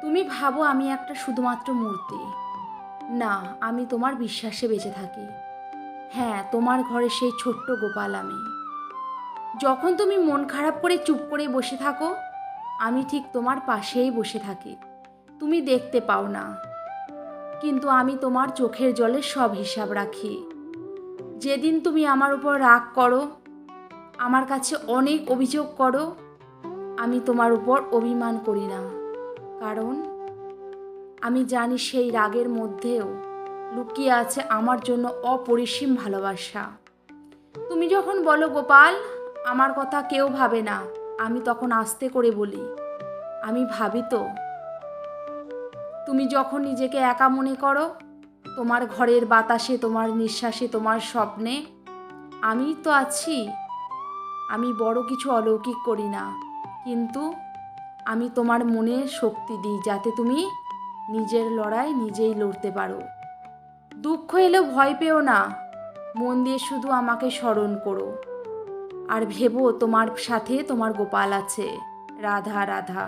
তুমি ভাবো আমি একটা শুধুমাত্র মূর্তি। না, আমি তোমার বিশ্বাসে বেঁচে থাকি। হ্যাঁ, তোমার ঘরে সেই ছোট্ট গোপাল আমি। যখন তুমি মন খারাপ করে চুপ করে বসে থাকো, আমি ঠিক তোমার পাশেই বসে থাকি। তুমি দেখতে পাও না, কিন্তু আমি তোমার চোখের জলে সব হিসাব রাখি। যেদিন তুমি আমার উপর রাগ করো, আমার কাছে অনেক অভিযোগ করো, আমি তোমার উপর অভিমান করি না। কারণ আমি জানি সেই রাগের মধ্যেও লুকিয়ে আছে আমার জন্য অপরিসীম ভালোবাসা। তুমি যখন বলো গোপাল, আমার কথা কেউ ভাবে না, আমি তখন আস্তে করে বলি, আমি ভাবি তো। তুমি যখন নিজেকে একা মনে করো, তোমার ঘরের বাতাসে, তোমার নিঃশ্বাসে, তোমার স্বপ্নে আমি তো আছি। আমি বড় কিছু অলৌকিক করি না, কিন্তু আমি তোমার মনে শক্তি দিই যাতে তুমি নিজের লড়াই নিজেই লড়তে পারো। দুঃখ এলেও ভয় পেও না, মন দিয়ে শুধু আমাকে স্মরণ করো। আর ভেবো তোমার সাথে তোমার গোপাল আছে, রাধা রাধা।